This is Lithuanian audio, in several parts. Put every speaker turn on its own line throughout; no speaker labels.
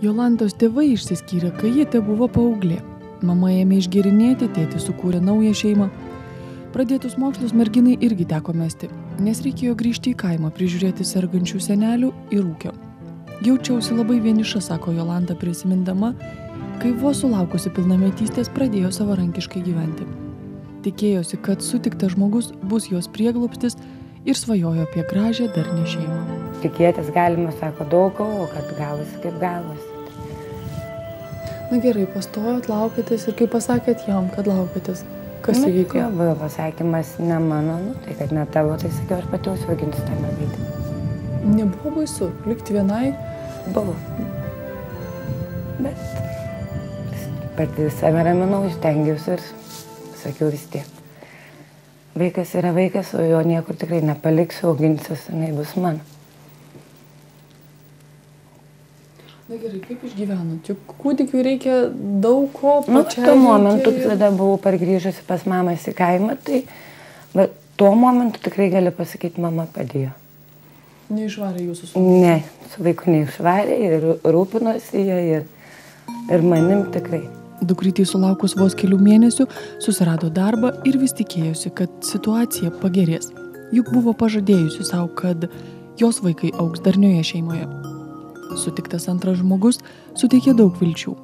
Jolantos tėvai išsiskyrė, kai ji tebuvo paauglė. Mama ėmė išgėrinėti, tėtis sukūrė naują šeimą. Pradėtus mokslus merginai irgi teko mesti, nes reikėjo grįžti į kaimą, prižiūrėti sergančių senelių ir ūkio. Jaučiausi labai vieniša, sako Jolanta prisimindama, kai vos sulaukusi pilnametystės pradėjo savarankiškai gyventi. Tikėjosi, kad sutiktas žmogus bus jos prieglobstis ir svajojo apie gražią darnią šeimą.
Tikėtis galima, sako, daug, o kad gavosi kaip gavosi.
Na gerai, pastojot, laukėtės ir kai pasakėt jam, kad laukėtės, kas įvyko?
Jo, buvo pasakymas ne mano, tai kad ne tavo, tai sakiau, aš pati užsiauginsiu tą mergaitę.
Nebuvo baisu, likti vienai?
Buvo. Bet pati save raminau, stengiausi ir sakiau vis tiek. Vaikas yra vaikas, o jo niekur tikrai nepaliksiu, auginsiuosi, jinai bus mano.
Na gerai, kaip išgyvenot? Juk kūdikiui reikia daug ko pačiai.
Tuo momentu, tada buvau pargrįžusi pas mamas į kaimą, tai bet tuo momentu tikrai gali pasakyti, mama padėjo.
Neišvarė jūsų su?
Ne, su vaiku neišvarė ir rūpinosi jie ir manim tikrai.
Dukrytei sulaukus vos kelių mėnesių susirado darbą ir vis tikėjosi, kad situacija pagerės. Juk buvo pažadėjusi savo, kad jos vaikai augs darnioje šeimoje. Sutiktas antras žmogus suteikė daug vilčių.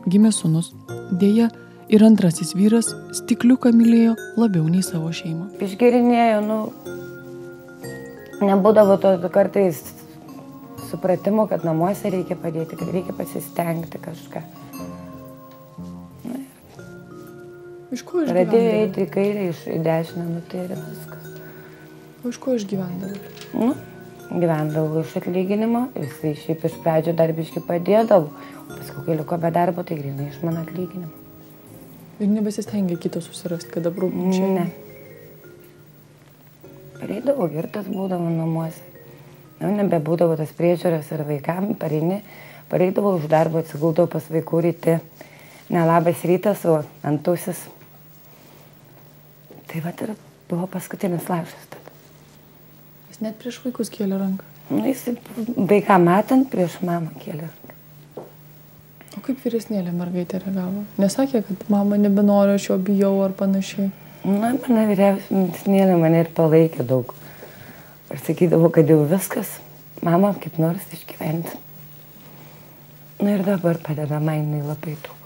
Gimė sūnus, dėja ir antrasis vyras stikliuką mylėjo labiau nei savo šeimą.
Išgėrinėjo, nebūdavo to kartais supratimo, kad namuose reikia padėti, kad reikia pasistengti kažką.
Iš ko išgyvendavo?
Pradėjo eiti į kairę, į dešinę, tai yra viskas.
O iš ko išgyvendavo?
Gyvendavau iš atlyginimo, jisai šiaip iš pradžio darbiškai padėdavo, o paskui, kai liko be darbo, tai grinai iš mano atlyginimo.
Ir nebesistengė kito susirasti, kad aprūpinčiau?
Ne. Pareidavo, girtas būdavo namuose. Nebebūdavo tas priežiūras ir vaikam, pareidavo už darbo, atsiguldavo pas vaikų ryte. Nelabas rytas, o antusis. Tai vat ir buvo paskutinis laiškas tada.
Jis net prieš vaikus kėlė ranką?
Jis vaiką matant prieš mamą kėlė ranką.
O kaip vyresnėlė mergaitė reagavo? Nesakė, kad mama nebenoriu, aš jo bijau ar panašiai?
Mano vyresnėlė mane ir palaikė daug. Ir sakydavo, kad jau viskas, mama kaip nors išgyventi. Ir dabar padeda man labai daug.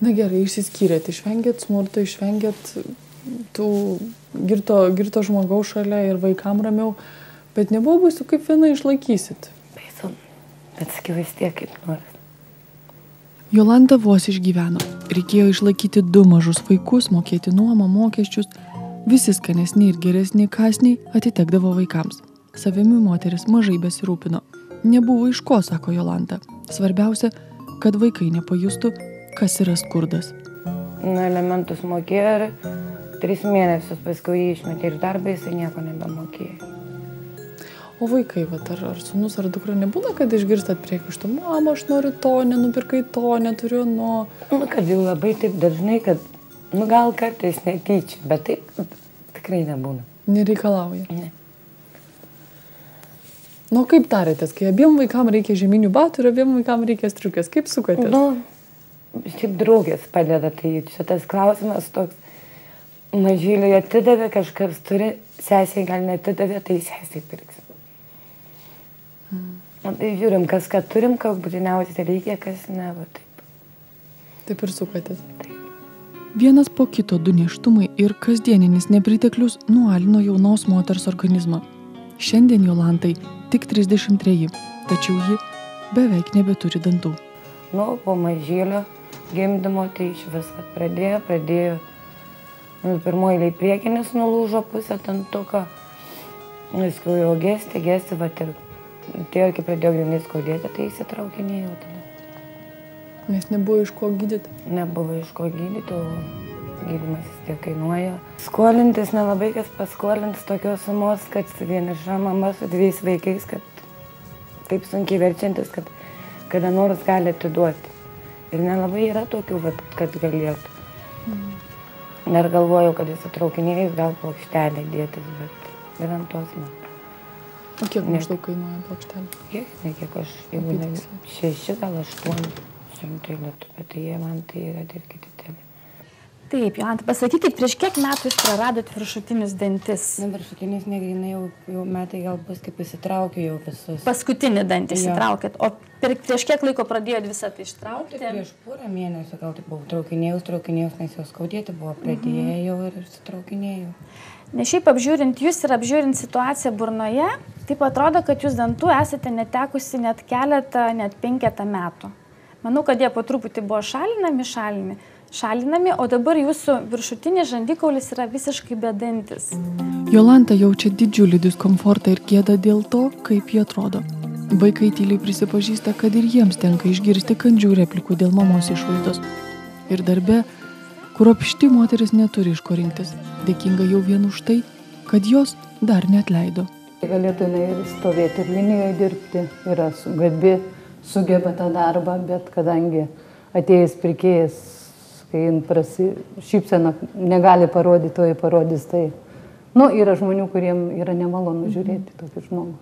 Na gerai, išsiskyrėt, išvengėt smurto, išvengėt tų girto žmogaus šalia ir vaikam ramiau, bet nebuvo baisu, kaip viena išlaikysit.
Baisu, bet sakiau vis tiek kaip nors.
Jolanta vos išgyveno. Reikėjo išlaikyti 2 mažus vaikus, mokėti nuomą, mokesčius. Visi skanesni ir geresni kąsniai atitekdavo vaikams. Savimi moteris mažai besirūpino. Nebuvo iš ko, sako Jolanta. Svarbiausia, kad vaikai nepajustų, kas yra skurdas.
Elementus mokėjo ir 3 mėnesius paskui jį išmetė iš darbą, jisai nieko nebemokėjo.
O vaikai, ar sūnus ar dukra nebūna, kad išgirstat priekaištų, mama, aš noriu to, nenupirkai to, neturiu nuo...
Kad jau labai taip dažnai, kad, gal kartais netyčia, bet taip tikrai nebūna.
Nereikalauja?
Ne.
Kaip tarėtės, kai abiem vaikam reikia žieminių batų ir abiem vaikam reikia striukės, kaip sukatės?
Šiaip draugės padeda, tai šitas klausimas toks, mažyliui atidavė, kažkas turi, sesiai gal netidavė, tai sesiai pirks. Tai žiūrim, kas ką turim, ką būtiniausiai reikia, kas ne, va taip.
Taip ir sukatės?
Taip.
Vienas po kito 2 nėštumai ir kasdieninis nepriteklius nualino jaunos moters organizmą. Šiandien Jolantai tik 33, tačiau ji beveik nebeturi dantų.
Po mažylio gimdymo tai iš viską pradėjo. Pirmoji priekinis nulūžo pusę dantuko, viskau jau gesti, vat ir tai kai pradėjo grinai skaudėti, tai įsitraukinėjau tada.
Nes nebuvo iš ko gydyti?
Nebuvo iš ko gydyti, o gydymas vis tiek kainuoja. Skolintis nelabai kas paskolins tokios sumos, kad vieniša mama su 2 vaikais, kad taip sunkiai verčiantis, kad kada nors gali atiduoti. Ir nelabai yra tokių, kad galėtų. Dar galvojau, kad įsitraukinėjus gal plokštelę dėtis, bet ir ant tos man.
O kiek maždaug kainuoja plokštelė?
Kiek aš, jeigu ne 6, gal 800 lietų, bet tai jie man tai yra ir kiti tėvai.
Taip, Jolanta, pasakykit, prieš kiek metų jūs praradot viršutinius dantis?
Viršutinis negrinai jau metai gal bus, kaip įsitraukiu jau visus.
Paskutinį dantį įsitraukėt, o prieš kiek laiko pradėjot visą tai ištraukti?
Prieš porą mėnesių gal tai buvau traukinėjus, nes jau skaudėti buvo, pradėjau ir įsitraukinėjau.
Nes šiaip apžiūrint jūs ir apžiūrint situaciją burnoje, taip atrodo, kad jūs dantų esate netekusi net keletą, net 5 metų. Manau, kad jie po truputį buvo šalinami, o dabar jūsų viršutinis žandikaulis yra visiškai bedantis.
Jolanta jaučia didžiulį diskomfortą ir gėdą dėl to, kaip jie atrodo. Vaikai tyliai prisipažįsta, kad ir jiems tenka išgirsti kandžių replikų dėl mamos išvaizdos. Ir darbe, kur apšti moteris neturi iš ko rinktis, dėkinga jau vien už tai, kad jos dar neatleido.
Galėtų ir stovėti ir linijoje dirbti, yra gabi, sugeba tą darbą, bet kadangi atėjęs pirkėjas, kai šypsena negali parodyti, to jį parodys, tai yra žmonių, kuriem yra nemalonu žiūrėti tokį žmogų.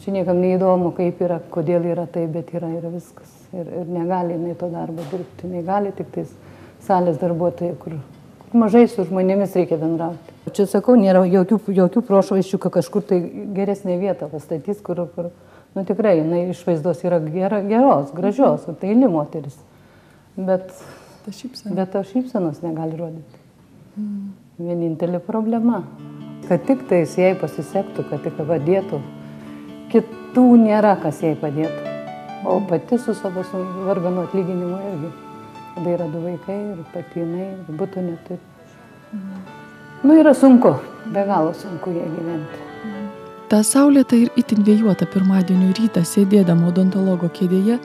Čia niekam neįdomu, kaip yra, kodėl yra tai, bet yra viskas. Ir negali jinai to darbo dirbti, negali tik tais salės darbuotojai, kur mažai su žmonėmis reikia bendrauti. Čia sakau, nėra jokių prošvaisčių, kad kažkur tai geresnė vieta pastatys, kur tikrai, jinai išvaizdos yra geros, gražios, tai eili moteris. Bet ta šypsenos negali rodyti. Vienintelė problema, kad tik tais jai pasisektų, kad tik padėtų, kitų nėra, kas jai padėtų. O pati su savo varganu atlyginimu irgi. Kada yra 2 vaikai ir pati jinai, ir buto neturi. Yra sunku, be galo sunku jai gyventi.
Ta saulėta ir itin vėjuota pirmadienio rytą sėdėdama odontologo kėdėje,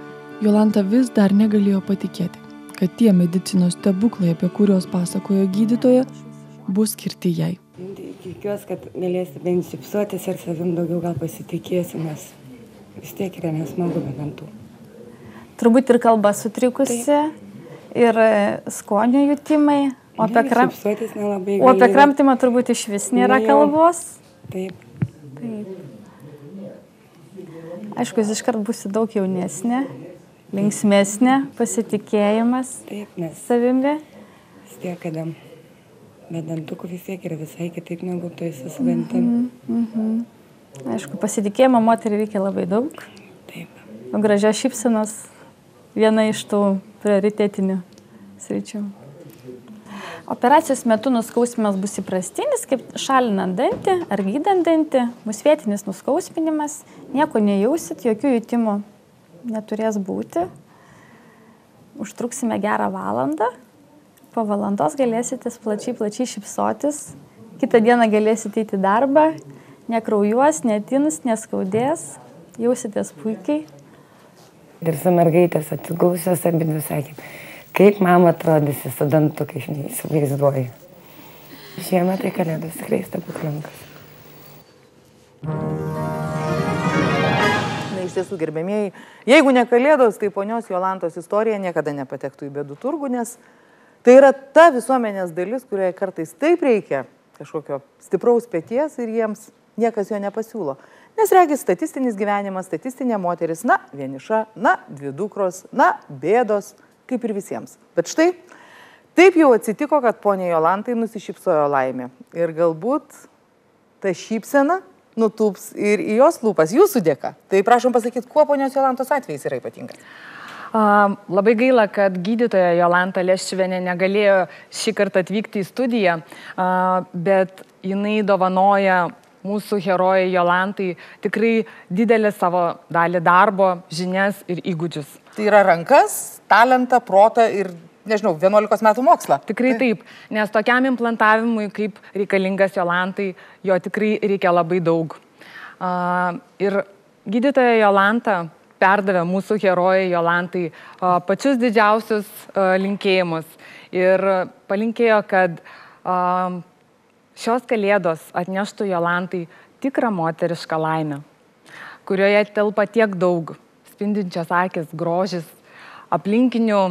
Jolanta vis dar negalėjo patikėti, kad tie medicinos stebuklai, apie kuriuos pasakojo gydytoja, bus skirti jai.
Tikiuosi, kad galėsi bent šypsotis ir savim daugiau gal pasitikėsi, nes vis tiek yra nesmagu be dantų.
Turbūt ir kalba sutrikusi, ir skonio jutimai, o apie kramtymą turbūt iš vis nėra kalbos.
Taip.
Aišku, jūs iškart būsi daug jaunesnė, linksmesnė, pasitikėjimas savimi.
Vis tiek, kada be dantukų vis tiek yra visai kitaip negu tai su dantim.
Aišku, pasitikėjimo moteriai reikia labai daug.
Taip.
O gražios šypsenos viena iš tų prioritetinių sričių. Operacijos metu nuskausmimas bus įprastinis, kaip šalinant dantį ar gydant dantį, bus vietinis nuskausminimas, nieko nejausit, jokių jutimų neturės būti. Užtruksime gerą valandą, po valandos galėsite plačiai šypsotis, kitą dieną galėsite eiti į darbą, nekraujuos, netins, neskaudės, jausitės puikiai.
Ir su mergaitės atsigausios abidvi sakė, kaip mama atrodysi su dantukais, neįsivaizduoju. Šiemet tai kalėdos tikrai stebuklingas.
Iš tiesų, gerbėmieji, jeigu ne kalėdos, tai ponios Jolantos istorija niekada nepatektų į bėdų turgų, nes tai yra ta visuomenės dalis, kurioje kartais taip reikia kažkokio stipraus peties ir jiems niekas jo nepasiūlo. Nes regis statistinis gyvenimas, statistinė moteris, vieniša, 2 dukros, bėdos, kaip ir visiems. Bet štai, taip jau atsitiko, kad poniai Jolantai nusišypsojo laimė. Ir galbūt ta šypsena nutūps ir į jos lūpas, jūsų dėka. Tai prašom pasakyti, kuo ponios Jolantos atvejis yra ypatingas.
Labai gaila, kad gydytoja Jolanta Leščiuvienė negalėjo šį kartą atvykti į studiją, bet jinai dovanoja mūsų herojai Jolantai tikrai didelį savo dalį darbo, žinias ir įgūdžius.
Tai yra rankas, talentą, protą ir, 11 metų mokslą.
Tikrai taip, nes tokiam implantavimui, kaip reikalingas Jolantai, jo tikrai reikia labai daug. Ir gydytoja Jolanta perdavė mūsų herojai Jolantai pačius didžiausius linkėjimus ir palinkėjo, kad šios kalėdos atneštų Jolantai tikrą moterišką laimę, kurioje telpa tiek daug spindinčios akis, grožis, aplinkinių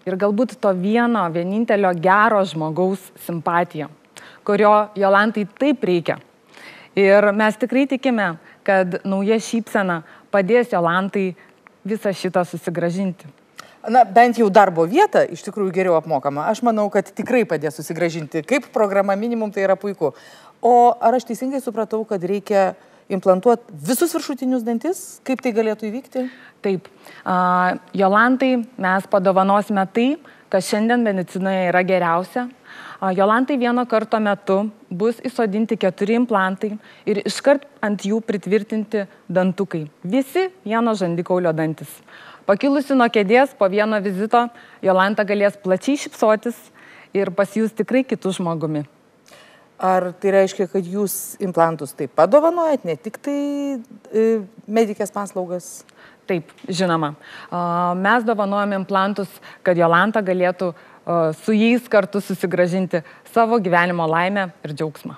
ir galbūt to vienintelio gero žmogaus simpatija, kurio Jolantai taip reikia. Ir mes tikrai tikime, kad nauja šypsena padės Jolantai visą šitą susigražinti.
Na, bent jau darbo vieta iš tikrųjų geriau apmokama. Aš manau, kad tikrai padės susigražinti. Kaip programa minimum, tai yra puiku. O ar aš teisingai supratau, kad reikia implantuoti visus viršutinius dantis? Kaip tai galėtų įvykti?
Taip. Jolantai mes padovanosime tai, kas šiandien medicinoje yra geriausia. Jolantai vieno karto metu bus įsodinti 4 implantai ir iškart ant jų pritvirtinti dantukai. Visi vieno žandikaulio dantis. Pakilusi nuo kėdės po vieno vizito, Jolanta galės plačiai šypsotis ir pasijus tikrai kitų žmogumi.
Ar tai reiškia, kad jūs implantus taip padovanojat, ne tik tai medikės paslaugas?
Taip, žinoma. Mes dovanojame implantus, kad Jolanta galėtų su jais kartu susigražinti savo gyvenimo laimę ir džiaugsmą.